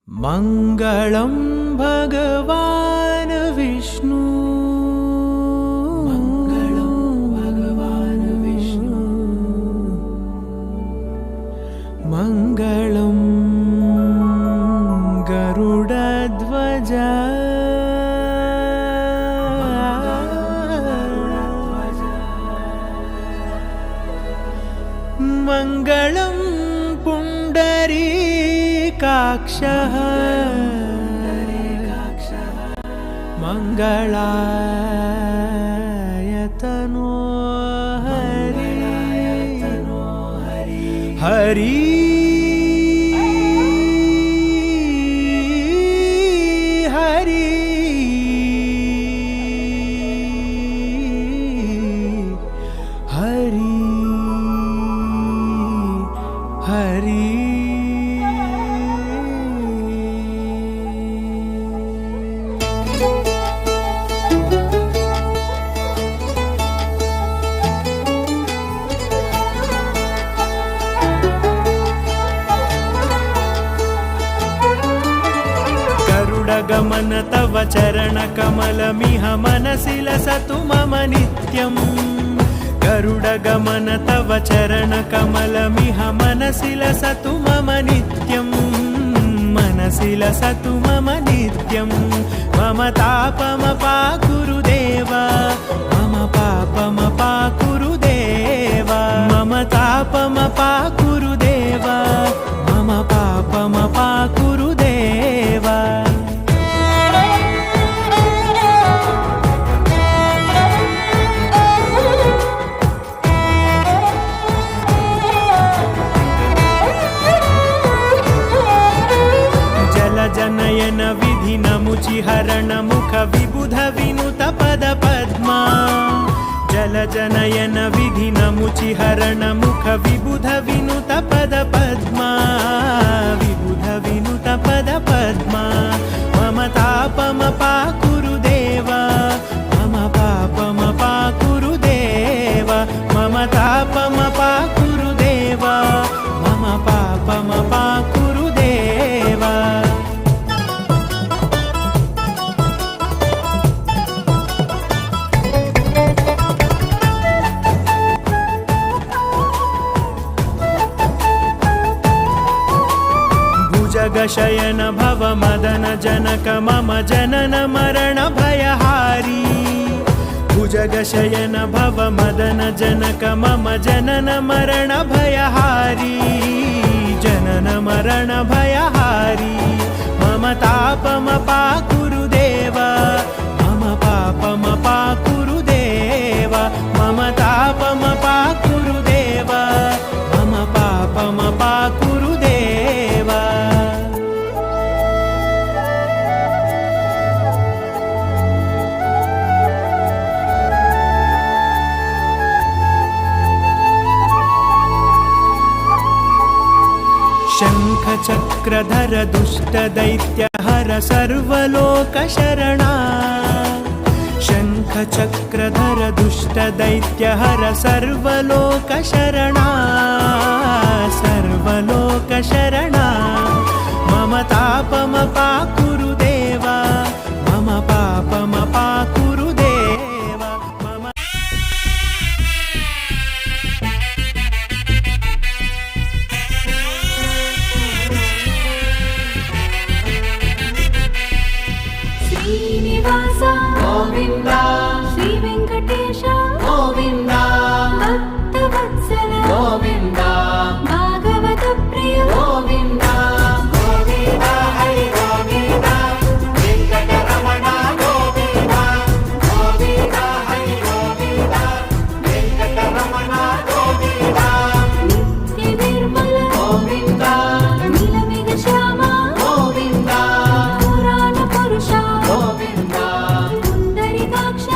मङ्गलं भगवान् विष्णु, मङ्गलं भगवान् विष्णु, मङ्गलं गरुडध्वज, मङ्गलं पुण्डरीकाक्षः, मङ्गलायतनो हरि हरि हरि हरि हरि। गरुडगमन तव चरणकमलमिह मनसि लसतु मम नित्यम्, गरुडगमन तव चरणकमलमिह मनसि लसतु मम नित्यम्, मनसि लसतु मम नित्यम्। मम तापमपाकुरु देव, मम पापमपाकुरु देव, मम तापमपाकुरु देव, मम पापमपाकुरु देव। जनयन विधि नमुचिहरण मुख विबुध विनुत पद पद्मा, जल जनयन विधि नमुचिहरण मुख विबुध विनुत पद पद्मा, विबुध विनुत पद पद्मा। मम तापमपाकुरु देव, मम पापमपाकुरु देव, मम तापमपाकुरु देव, मम पापमपाकुरु देव। जगशयन भव मदन जनक मम जनन मरण भयहारी, भुजगशयन भव मदन जनक मम जनन मरण भयहारी, जनन मरण भयहारी। मम तापमपाकुरु देव, मम पापमपाकुरु देव, मम तापमपाकुरु देव, मम पापमपाकुरु देव। शङ्खचक्रधर दुष्टदैत्यहर सर्वलोकशरणा, शङ्खचक्रधर दुष्टदैत्यहर सर्वलोकशरणा, सर्वलोकशरणा। मम तापमपाकुरु देव, मम पापमपाकुरु देव, मम श्रीनिवास गोविन्द, श्री वेंकटेश गोविन्द, भक्तवत्सल गोविन्द, भागवत प्रिय गोविन्द, गोविन्द हरि गोविन्द, वेंकटरमण गोविन्द, गोविन्द हरि गोविन्द, वेंकटरमण गोविन्द, नित्य निर्मल गोविन्द, नीलमेघ श्याम गोविन्द, पुराण पुरुष गोविन्द, पुंडरीकाक्ष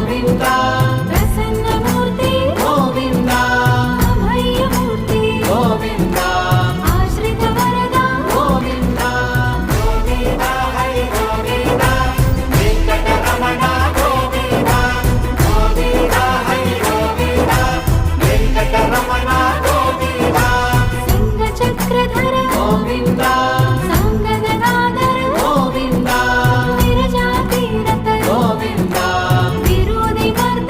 గోవింద ప్రసన్నమూర్తి గోవింద అభయమూర్తి గోవింద ఆశ్రిత వరద గోవింద గోవింద హరి గోవింద వెంకటరమణ గోవింద గోవింద హరి గోవింద వెంకటరమణ గోవింద సింగ చక్రధర గోవింద సంగదనాదర గోవింద విరజాతీరత గోవింద విరోధి మర్ద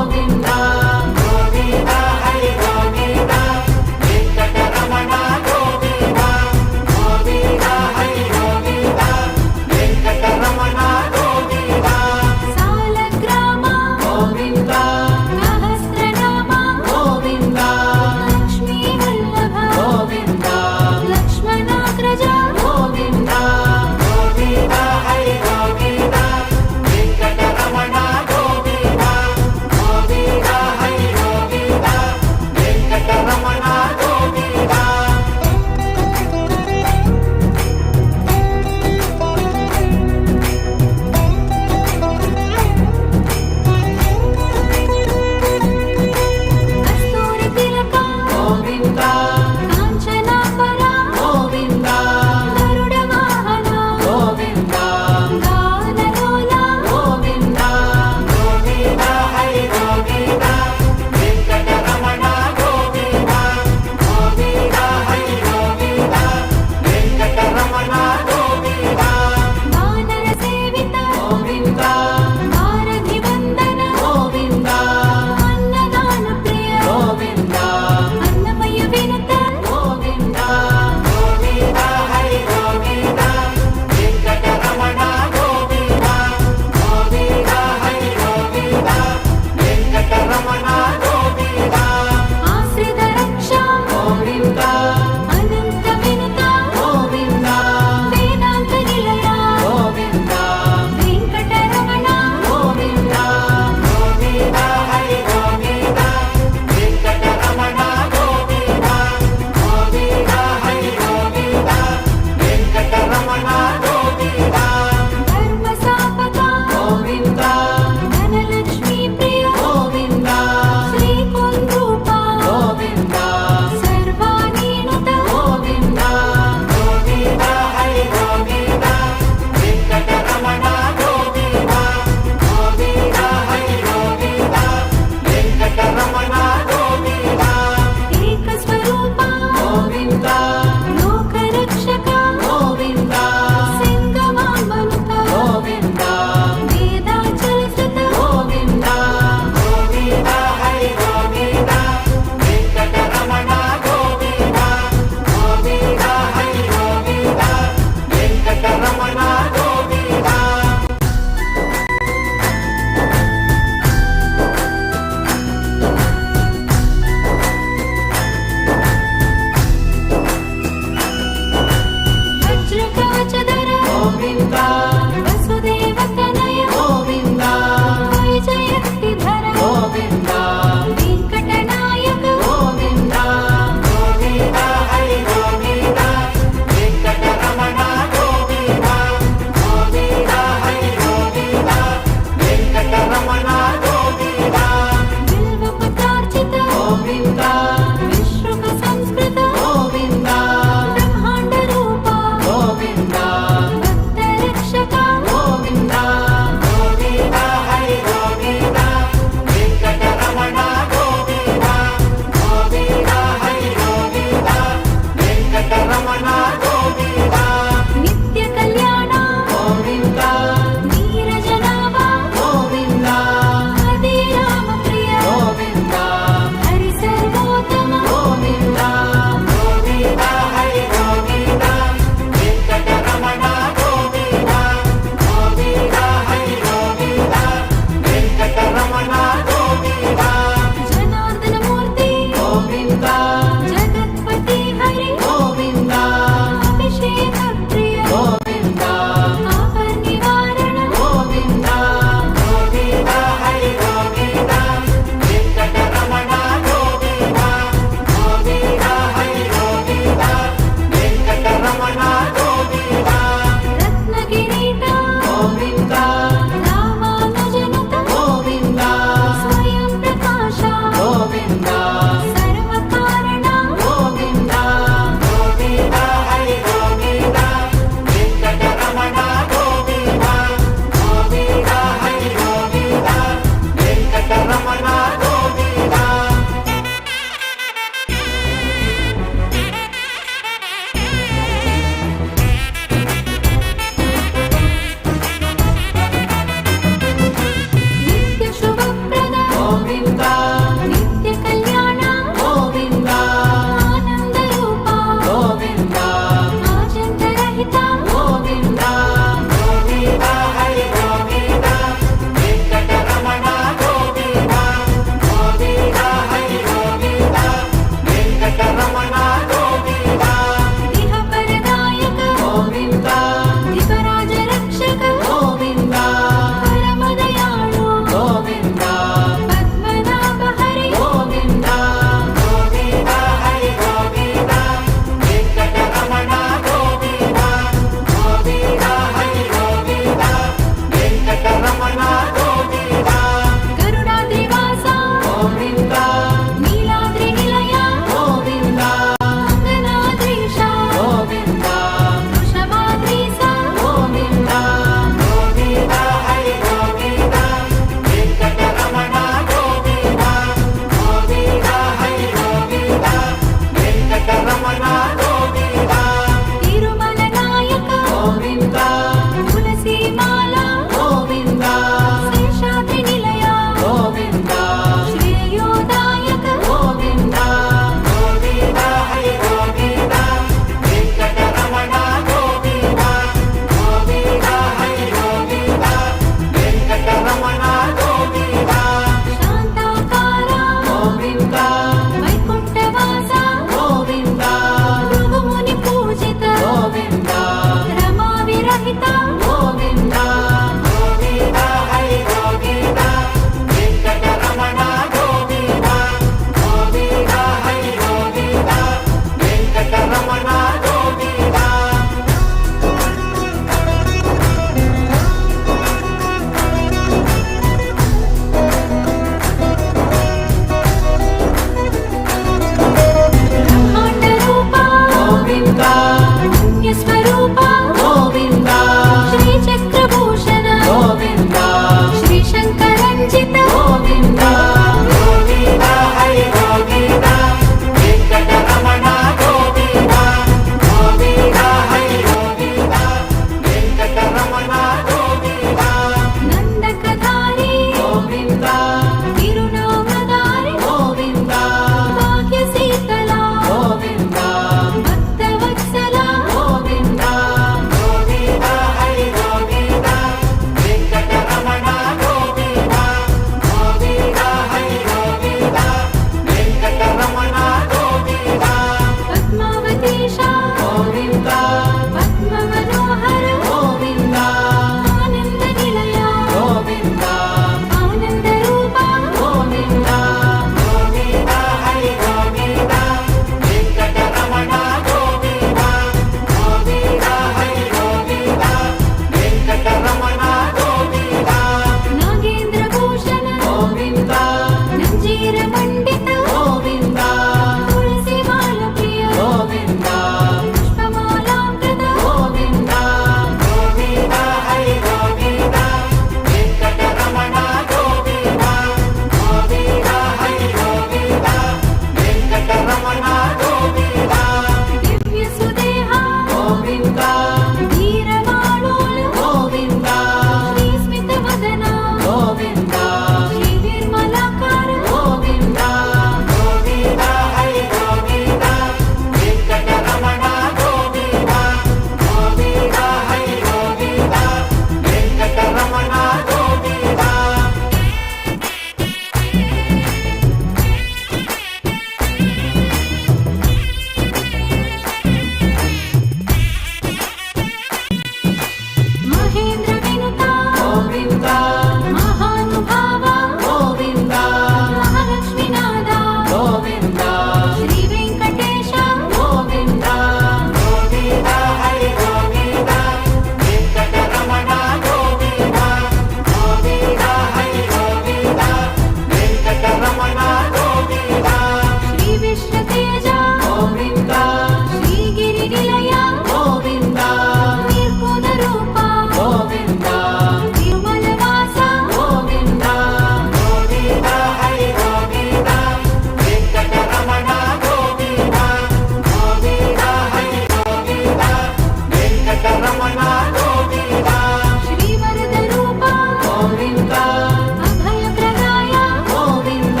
अभयप्रदाय गोविन्द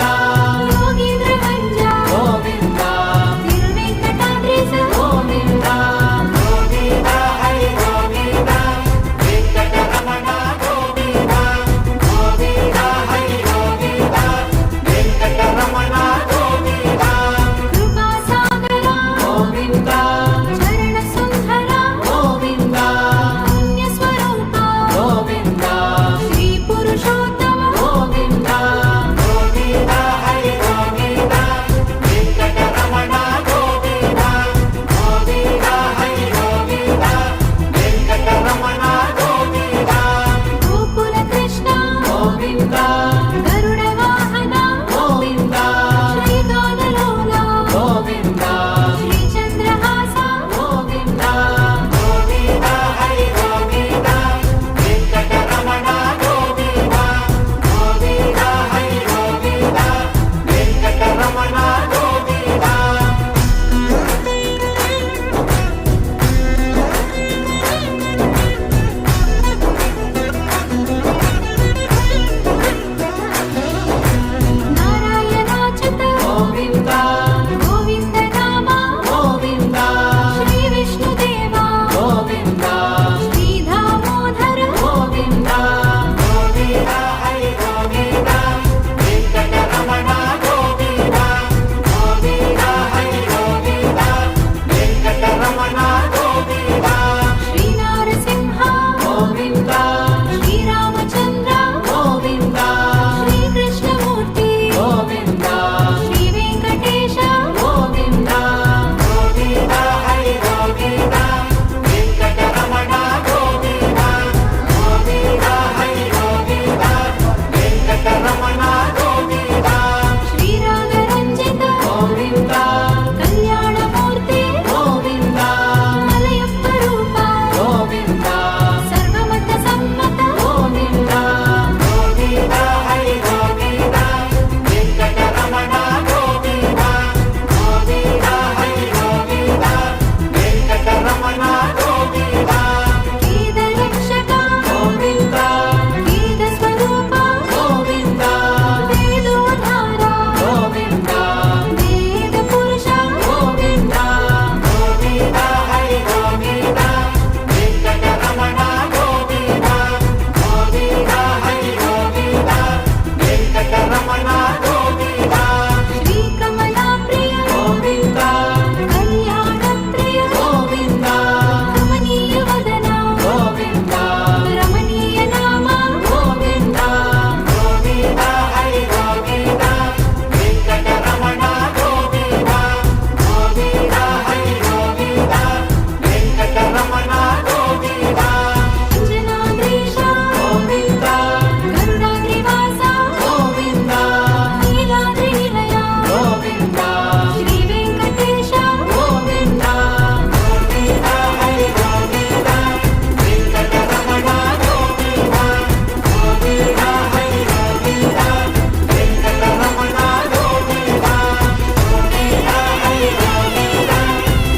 योगीन्द्रभञ्ज गोविन्द तिरुवेङ्कटाद्रीश गोविन्द गोविन्द हरि गोविन्द वेङ्कटरमण गोविन्द गोविन्द हरि गोविन्द वेङ्कटरमण गोविन्द कृपासागर गोविन्द चरणसुन्दर गोविन्द पुण्यस्वरूप गोविन्द श्रीपुरुषोत्तम गोविन्द गोविन्द हरि गोविन्द वेङ्कटरमण गोविन्द गोविन्द हरि गोविन्द वेङ्कटरमण गोविन्द गोकुलकृष्ण गोविन्द गरुडवाहन गोविन्द श्रीगानलोला गोविन्द श्रीचन्द्रहास गोविन्द गोविन्द हरि गोविन्द वेङ्कटरमण गोविन्द गोविन्द हरि गोविन्द वेङ्कटरमण गोविन्द नारायणाच्युत गोविन्द गोविन्द नाम गोविन्द श्रीविष्णुदेव गोविन्द श्रीदामोदर गोविन्द गोविन्द हरि गोविन्द वेङ्कटरमण गोविन्द गोविन्द हरि गोविन्द वेङ्कटरमण गोविन्द श्रीनारसिंह गोविन्द श्रीरामचन्द्र गोविन्द श्रीकृष्णमूर्ति गोविन्द श्रीवेङ्कटेश गोविन्द गोविन्द हरि गोविन्द वेङ्कटरमण गोविन्द गोविन्द हरि गोविन्द वेङ्कटरमण गोविन्द श्रीरागरञ्जित गोविन्द कल्याणमूर्ति गोविन्द मलयप्परूप गोविन्द सर्वमतसम्मत गोविन्द गोविन्द हरि गोविन्द वेङ्कटरमण गोविन्द गोविन्द हरि गोविन्द वेङ्कटरमण गोविन्द गीतरक्षक गोविन्द गीतस्वरूप गोविन्द वेदोद्धार गोविन्द वेदपुरुष गोविन्द गोविन्द हरि गोविन्द वेङ्कटरमण गोविन्द गोविन्द हरि गोविन्द वेङ्कटरमण गोविन्द श्रीकमलाप्रिय गोविन्द कल्याणप्रिय गोविन्द रमणीयवदन गोविन्द रमणीय नाम गोविन्द गोविन्द हरि गोविन्द वेङ्कटरमण गोविन्द गोविन्द हरि गोविन्द वेङ्कटरमण गोविन्द अंजनाद्रीश गोविन्द गरुडाद्रिवास गोविन्द नीलाद्रिनिलय गोविन्द श्रीवेङ्कटेश गोविन्द गोविन्द हरि गोविन्द वेङ्कटरमण गोविन्द गोविन्द हरि गोविन्द वेङ्कटरमण गोविन्द गोविन्द हरि गोविन्द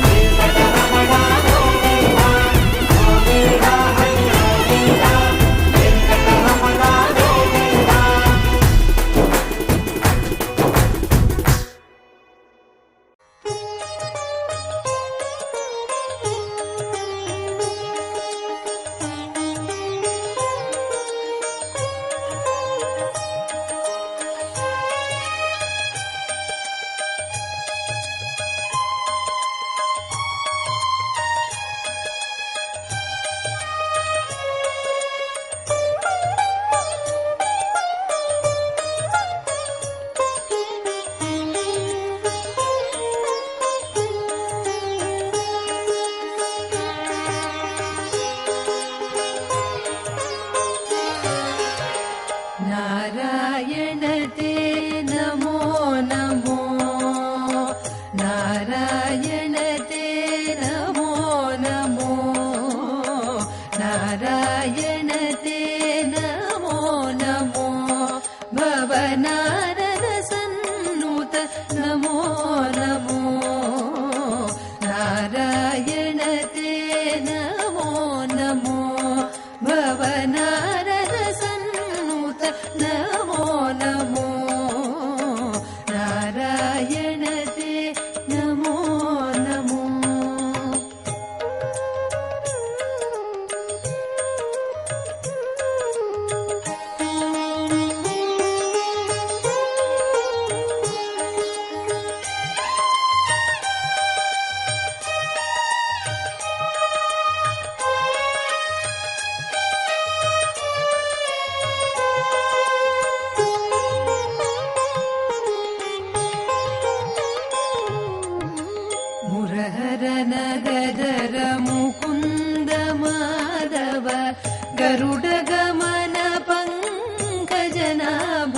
वेङ्कटरमण गोविन्द गोविन्द हरि गोविन्द वेङ्कटरमण गोविन्द नारायण ते नमो नमो नारायण ते नमो नमो नारायण ते नमो नमो भवनारद सन्नुत नमो नमो नारायण ते नमो नमो भवनारद सन्नुत ನಮೋ ನಮೋ ನಾರಾಯಣತೆ ನಮೋ ನಮೋ ಮುರಹರನಗರ ಮುಕುಂದ ಮಾಧವ ಗರುಡ ಗಮನ ಪಂಕಜನಾಭ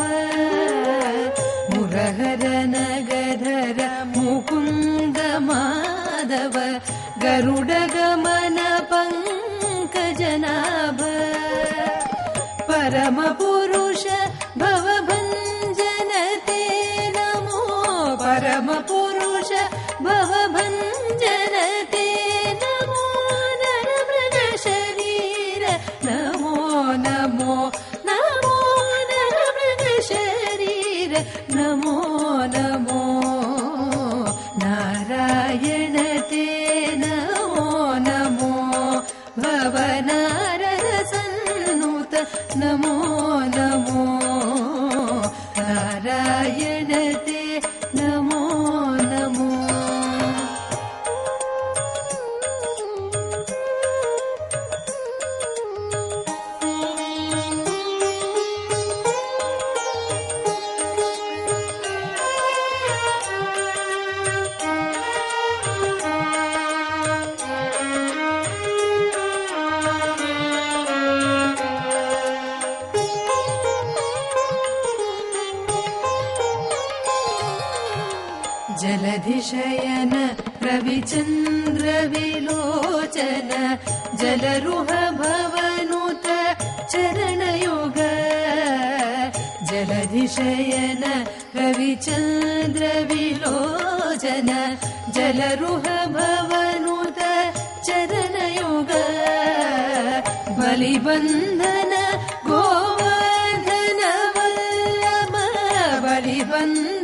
ಮುರಹರನಗರ ಮುಕುಂದ ಮಾಧವ ಗರುಡ ಗಮನ ಪಂಕಜನಾಭ ಪರಮ ಪುರುಷ ಭವಭಂಜನತೆ ನಮೋ ಪರಮ ಪುರುಷ ಭವಭಂಜನತೆ ನಮೋ ನರಮೃಗ ಶರೀರ ನಮೋ ನಮೋ ನಮೋ ನರಮೃಗ ಶರೀರ ನಮೋ ನಮೋ ನಾರಾಯಣತೆ ನಮೋ ನಮೋ ಭವನಾರದ ಸನ್ನುತ ನಮೋ ನಮೋ ನಾರಾಯಣತೆ ನಮೋ ನಮೋ जलधिशयन रविचन्द्र विलोचन जलरुह भवनुत चरणयुग जलधिशयन रविचन्द्र विलोचन जलरुह भवनुत चरणयुग बलिबन्धन गोवर्धन वल्लभ बलिबन्धन